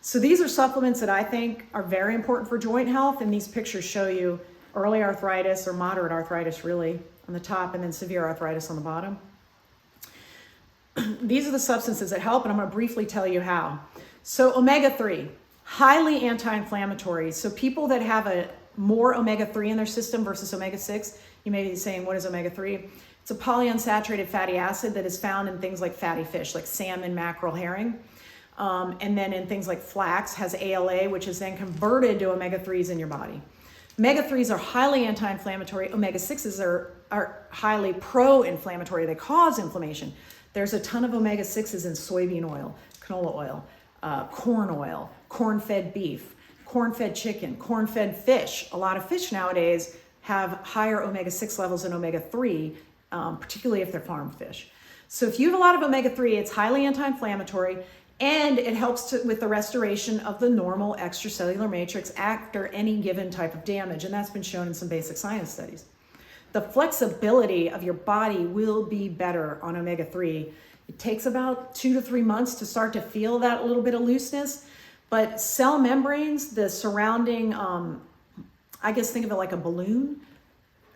So these are supplements that I think are very important for joint health, and these pictures show you early arthritis or moderate arthritis really on the top, and then severe arthritis on the bottom. These are the substances that help, and I'm going to briefly tell you how. So omega-3, highly anti-inflammatory. So people that have a more omega-3 in their system versus omega-6, you may be saying, what is omega-3? It's a polyunsaturated fatty acid that is found in things like fatty fish, like salmon, mackerel, herring. And then in things like flax has ALA, which is then converted to omega-3s in your body. Omega-3s are highly anti-inflammatory. Omega-6s are highly pro-inflammatory. They cause inflammation. There's a ton of omega-6s in soybean oil, canola oil, corn oil, corn-fed beef, corn-fed chicken, corn-fed fish. A lot of fish nowadays have higher omega-6 levels than omega-3, particularly if they're farm fish. So if you have a lot of omega-3, it's highly anti-inflammatory, and it helps with the restoration of the normal extracellular matrix after any given type of damage. And that's been shown in some basic science studies. The flexibility of your body will be better on omega-3. It takes about 2 to 3 months to start to feel that little bit of looseness, but cell membranes, the surrounding, I guess think of it like a balloon,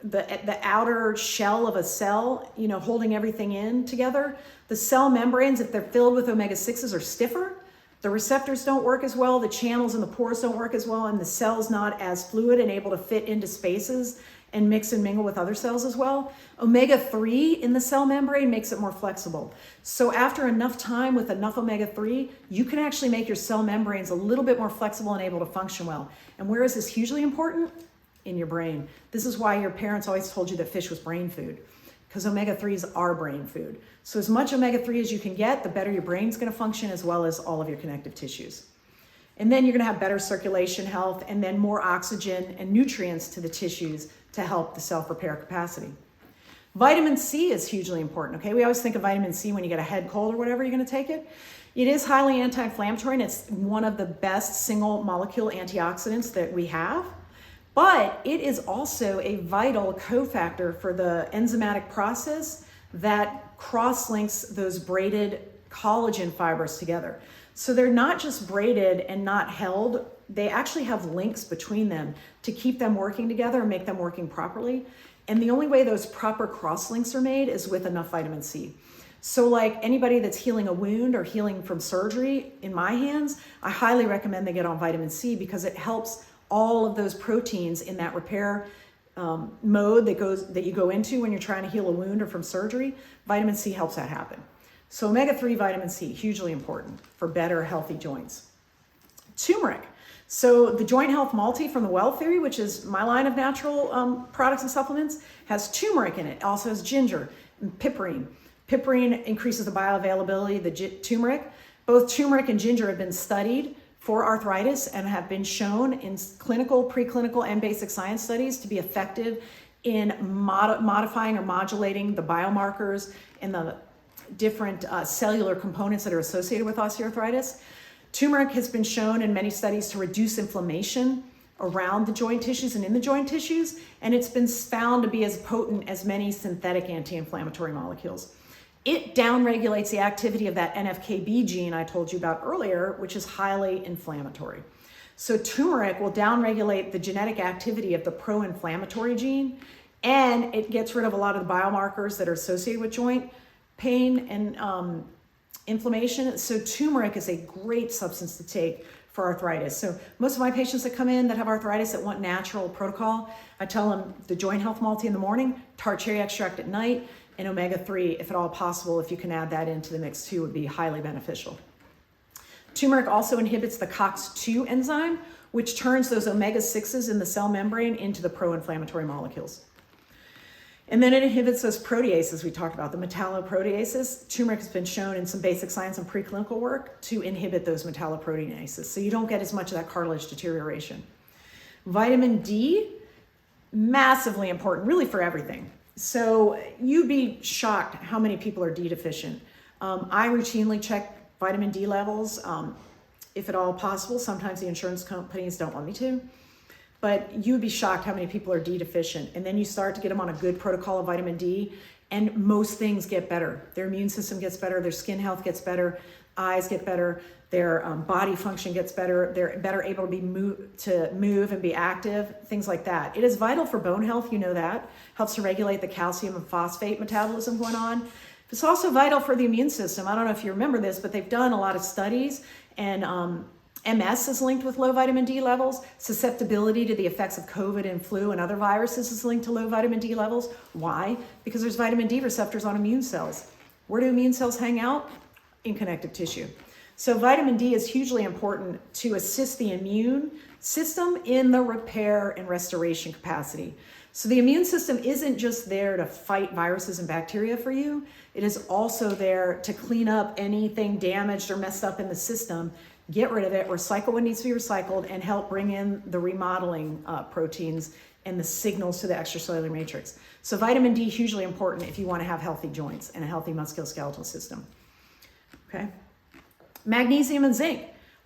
the outer shell of a cell, holding everything in together. The cell membranes, if they're filled with omega-6s, are stiffer. The receptors don't work as well, the channels and the pores don't work as well, and the cell's not as fluid and able to fit into spaces and mix and mingle with other cells as well. Omega-3 in the cell membrane makes it more flexible. So after enough time with enough omega-3, you can actually make your cell membranes a little bit more flexible and able to function well. And where is this hugely important? In your brain. This is why your parents always told you that fish was brain food, because omega-3s are brain food. So as much omega-3 as you can get, the better your brain's going to function, as well as all of your connective tissues. And then you're going to have better circulation health, and then more oxygen and nutrients to the tissues to help the self-repair capacity. Vitamin C is hugely important, okay? We always think of vitamin C when you get a head cold or whatever, you're going to take it. It is highly anti-inflammatory, and it's one of the best single molecule antioxidants that we have. But it is also a vital cofactor for the enzymatic process that cross-links those braided collagen fibers together. So they're not just braided and not held, they actually have links between them to keep them working together and make them working properly. And the only way those proper cross-links are made is with enough vitamin C. So like anybody that's healing a wound or healing from surgery, in my hands, I highly recommend they get on vitamin C, because it helps all of those proteins in that repair mode that you go into when you're trying to heal a wound or from surgery. Vitamin C helps that happen. So omega-3 vitamin C, hugely important for better, healthy joints. Turmeric. So the Joint Health Multi from the Well Theory, which is my line of natural products and supplements, has turmeric in it. It also has ginger and piperine. Piperine increases the bioavailability of the turmeric. Both turmeric and ginger have been studied for arthritis and have been shown in clinical, preclinical, and basic science studies to be effective in modifying or modulating the biomarkers and the different cellular components that are associated with osteoarthritis. Turmeric has been shown in many studies to reduce inflammation around the joint tissues and in the joint tissues, and it's been found to be as potent as many synthetic anti-inflammatory molecules. It downregulates the activity of that NF-κB gene I told you about earlier, which is highly inflammatory. So turmeric will downregulate the genetic activity of the pro-inflammatory gene, and it gets rid of a lot of the biomarkers that are associated with joint pain and inflammation. So turmeric is a great substance to take for arthritis. So most of my patients that come in that have arthritis that want natural protocol, I tell them the Joint Health Multi in the morning, tart cherry extract at night, and omega-3, if at all possible, if you can add that into the mix too, would be highly beneficial. Turmeric also inhibits the COX-2 enzyme, which turns those omega-6s in the cell membrane into the pro-inflammatory molecules. And then it inhibits those proteases we talked about, the metalloproteases. Turmeric has been shown in some basic science and preclinical work to inhibit those metalloproteinases, so you don't get as much of that cartilage deterioration. Vitamin D, massively important, really for everything. So you'd be shocked how many people are D deficient. I routinely check vitamin D levels, if at all possible. Sometimes the insurance companies don't want me to, but you'd be shocked how many people are D deficient. And then you start to get them on a good protocol of vitamin D, and most things get better. Their immune system gets better, their skin health gets better, eyes get better. their body function gets better, they're better able to move and be active, things like that. It is vital for bone health, you know that. Helps to regulate the calcium and phosphate metabolism going on. It's also vital for the immune system. I don't know if you remember this, but they've done a lot of studies, and MS is linked with low vitamin D levels. Susceptibility to the effects of COVID and flu and other viruses is linked to low vitamin D levels. Why? Because there's vitamin D receptors on immune cells. Where do immune cells hang out? In connective tissue. So vitamin D is hugely important to assist the immune system in the repair and restoration capacity. So the immune system isn't just there to fight viruses and bacteria for you. It is also there to clean up anything damaged or messed up in the system, get rid of it, recycle what needs to be recycled, and help bring in the remodeling proteins and the signals to the extracellular matrix. So vitamin D, hugely important if you want to have healthy joints and a healthy musculoskeletal system. Okay. Magnesium and zinc,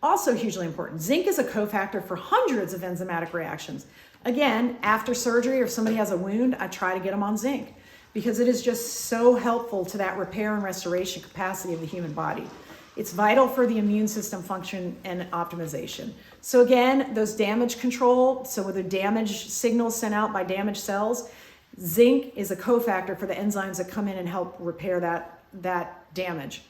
also hugely important. Zinc is a cofactor for hundreds of enzymatic reactions. Again, after surgery or if somebody has a wound, I try to get them on zinc because it is just so helpful to that repair and restoration capacity of the human body. It's vital for the immune system function and optimization. So again, those damage control, so with the damage signals sent out by damaged cells, zinc is a cofactor for the enzymes that come in and help repair that damage.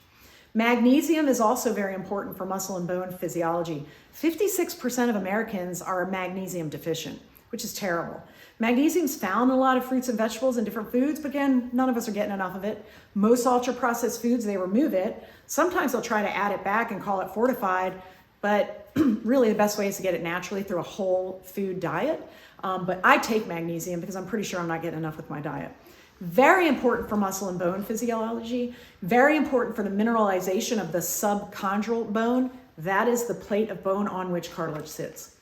Magnesium is also very important for muscle and bone physiology. 56% of Americans are magnesium deficient, which is terrible. Magnesium is found in a lot of fruits and vegetables and different foods, but again, none of us are getting enough of it. Most ultra-processed foods, they remove it. Sometimes they'll try to add it back and call it fortified, but really the best way is to get it naturally through a whole food diet. But I take magnesium because I'm pretty sure I'm not getting enough with my diet. Very important for muscle and bone physiology, very important for the mineralization of the subchondral bone. That is the plate of bone on which cartilage sits.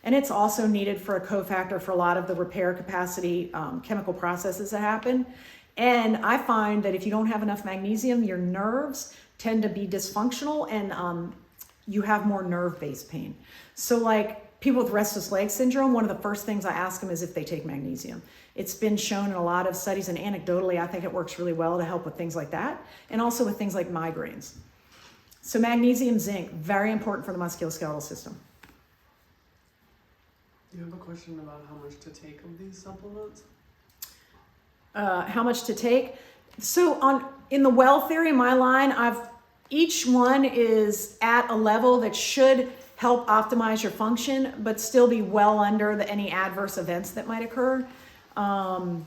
And it's also needed for a cofactor for a lot of the repair capacity chemical processes that happen. And I find that if you don't have enough magnesium, your nerves tend to be dysfunctional and you have more nerve-based pain. So like people with restless leg syndrome, one of the first things I ask them is if they take magnesium. It's been shown in a lot of studies, and anecdotally, I think it works really well to help with things like that, and also with things like migraines. So magnesium, zinc, very important for the musculoskeletal system. Do you have a question about how much to take of these supplements? How much to take? So in the well theory, my line, each one is at a level that should help optimize your function, but still be well under any adverse events that might occur. And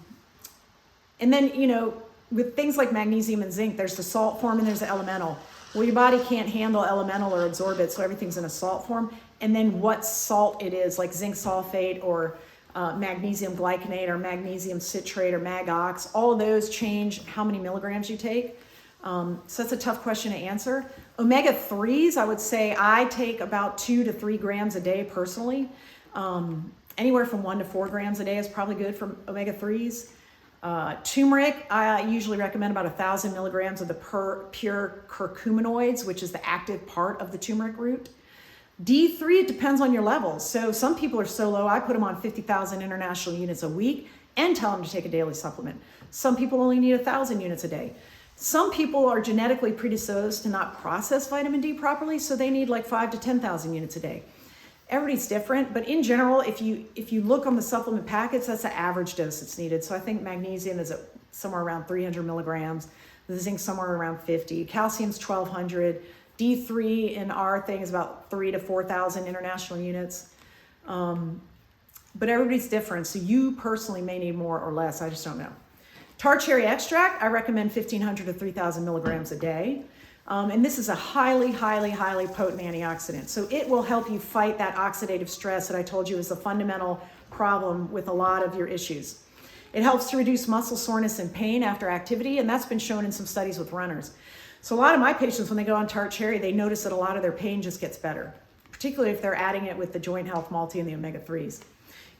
then, with things like magnesium and zinc, there's the salt form and there's the elemental. Well, your body can't handle elemental or absorb it, so everything's in a salt form. And then what salt it is, like zinc sulfate or magnesium glycinate or magnesium citrate or mag-ox, all of those change how many milligrams you take. So that's a tough question to answer. Omega-3s, I would say I take about 2 to 3 grams a day personally. Anywhere from 1 to 4 grams a day is probably good for omega-3s. Turmeric, I usually recommend about 1,000 milligrams of the pure curcuminoids, which is the active part of the turmeric root. D3, it depends on your levels. So some people are so low, I put them on 50,000 international units a week and tell them to take a daily supplement. Some people only need 1,000 units a day. Some people are genetically predisposed to not process vitamin D properly, so they need like 5 to 10,000 units a day. Everybody's different, but in general, if you look on the supplement packets, that's the average dose that's needed. So I think magnesium is at somewhere around 300 milligrams, the zinc somewhere around 50, calcium's 1,200, D3 in our thing is about 3,000 to 4,000 international units. But everybody's different, so you personally may need more or less, I just don't know. Tar cherry extract, I recommend 1,500 to 3,000 milligrams a day. And this is a highly, highly, highly potent antioxidant. So it will help you fight that oxidative stress that I told you is the fundamental problem with a lot of your issues. It helps to reduce muscle soreness and pain after activity, and that's been shown in some studies with runners. So a lot of my patients, when they go on tart cherry, they notice that a lot of their pain just gets better, particularly if they're adding it with the joint health multi and the omega-3s.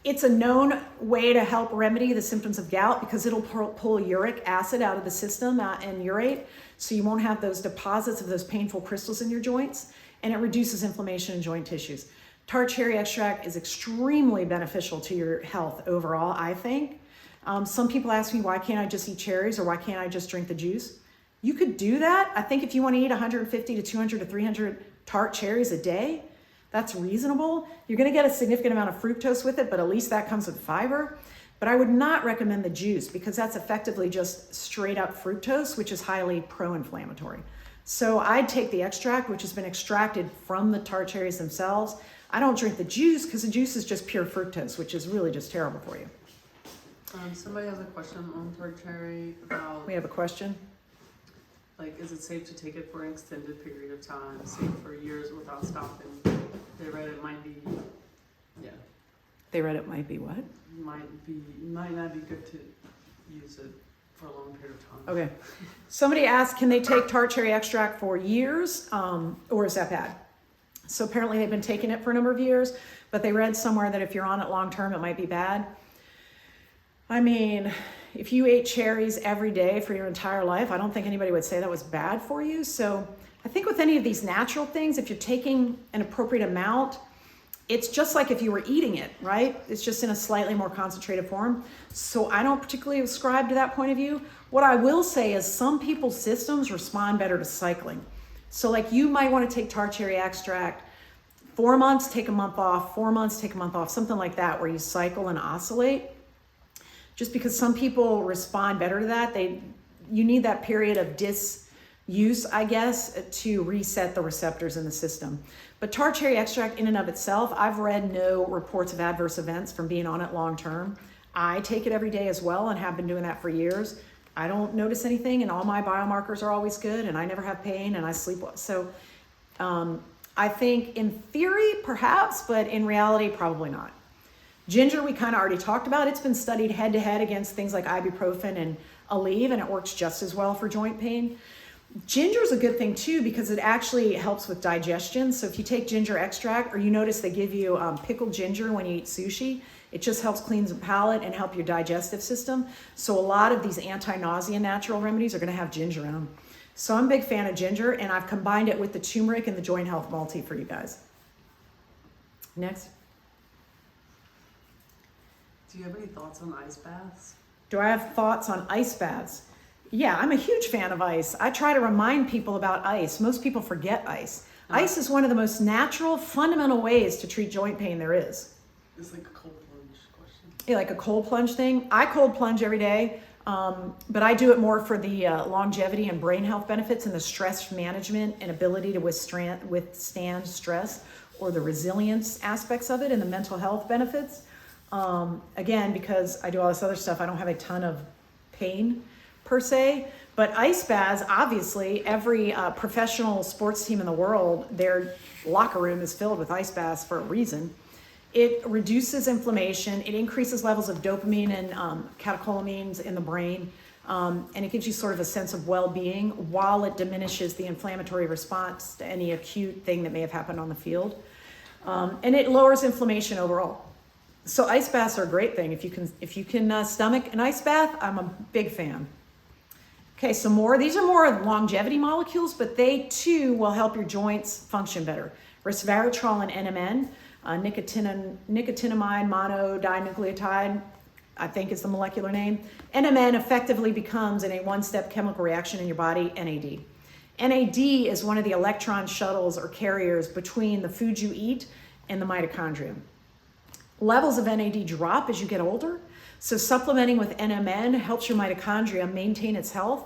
It's a known way to help remedy the symptoms of gout because it'll pull uric acid out of the system and urate, so you won't have those deposits of those painful crystals in your joints, and it reduces inflammation in joint tissues. Tart cherry extract is extremely beneficial to your health overall, I think. Some people ask me, why can't I just eat cherries or why can't I just drink the juice? You could do that. I think if you want to eat 150 to 200 to 300 tart cherries a day. That's reasonable. You're going to get a significant amount of fructose with it, but at least that comes with fiber. But I would not recommend the juice because that's effectively just straight up fructose, which is highly pro-inflammatory. So I'd take the extract, which has been extracted from the tart cherries themselves. I don't drink the juice because the juice is just pure fructose, which is really just terrible for you. Somebody has a question on tart cherry about, We have a question. like, is it safe to take it for an extended period of time, say for years without stopping? They read it might be, yeah, They read it might be what? might not be good to use it for a long period of time. Okay. Somebody asked, can they take tart cherry extract for years, or is that bad? So apparently they've been taking it for a number of years, but they read somewhere that if you're on it long term, it might be bad. I mean, if you ate cherries every day for your entire life, I don't think anybody would say that was bad for you. So I think with any of these natural things, if you're taking an appropriate amount, it's just like if you were eating it, right? It's just in a slightly more concentrated form. So I don't particularly ascribe to that point of view. What I will say is some people's systems respond better to cycling. So like you might want to take tart cherry extract 4 months, take a month off, 4 months, take a month off, something like that, where you cycle and oscillate. Just because some people respond better to that, you need that period of disuse, I guess, to reset the receptors in the system. But tart cherry extract in and of itself, I've read no reports of adverse events from being on it long term. I take it every day as well and have been doing that for years. I don't notice anything and all my biomarkers are always good and I never have pain and I sleep well. So I think in theory, perhaps, but in reality, probably not. Ginger, we kind of already talked about. It's been studied head to head against things like ibuprofen and Aleve, and it works just as well for joint pain. Ginger is a good thing too because it actually helps with digestion. So if you take ginger extract, or you notice they give you pickled ginger when you eat sushi, it just helps cleanse the palate and help your digestive system. So a lot of these anti-nausea natural remedies are going to have ginger in them. So I'm a big fan of ginger, and I've combined it with the turmeric and the joint health multi for you guys. Next. Do you have any thoughts on ice baths? Do I have thoughts on ice baths? Yeah, I'm a huge fan of ice. I try to remind people about ice. Most people forget ice. Ice is one of the most natural, fundamental ways to treat joint pain there is. It's like a cold plunge question. Yeah, like a cold plunge thing. I cold plunge every day, but I do it more for the longevity and brain health benefits and the stress management and ability to withstand stress, or the resilience aspects of it and the mental health benefits. Again, because I do all this other stuff, I don't have a ton of pain per se, but ice baths, obviously, every professional sports team in the world, their locker room is filled with ice baths for a reason. It reduces inflammation, it increases levels of dopamine and catecholamines in the brain, and it gives you sort of a sense of well-being while it diminishes the inflammatory response to any acute thing that may have happened on the field. And it lowers inflammation overall. So ice baths are a great thing. If you can stomach an ice bath, I'm a big fan. Okay, so these are more longevity molecules, but they too will help your joints function better. Resveratrol and NMN, nicotinamide monodinucleotide, I think is the molecular name. NMN effectively becomes in a one-step chemical reaction in your body, NAD. NAD is one of the electron shuttles or carriers between the food you eat and the mitochondria. Levels of NAD drop as you get older, so supplementing with NMN helps your mitochondria maintain its health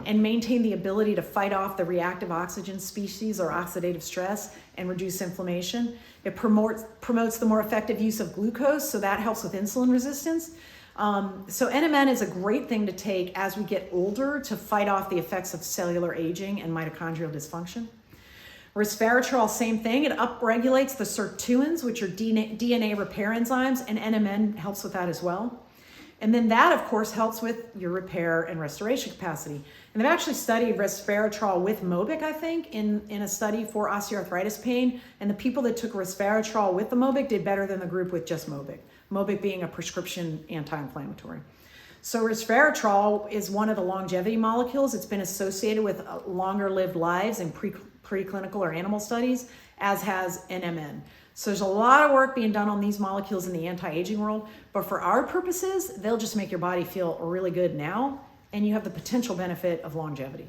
and maintain the ability to fight off the reactive oxygen species or oxidative stress and reduce inflammation. It promotes the more effective use of glucose, so that helps with insulin resistance. So NMN is a great thing to take as we get older to fight off the effects of cellular aging and mitochondrial dysfunction. Resveratrol, same thing. It upregulates the sirtuins, which are DNA repair enzymes, and NMN helps with that as well. And then that, of course, helps with your repair and restoration capacity. And they've actually studied resveratrol with Mobic, I think, in a study for osteoarthritis pain. And the people that took resveratrol with the Mobic did better than the group with just Mobic. Mobic being a prescription anti-inflammatory. So resveratrol is one of the longevity molecules. It's been associated with longer lived lives in preclinical or animal studies, as has NMN. So there's a lot of work being done on these molecules in the anti-aging world, but for our purposes, they'll just make your body feel really good now, and you have the potential benefit of longevity.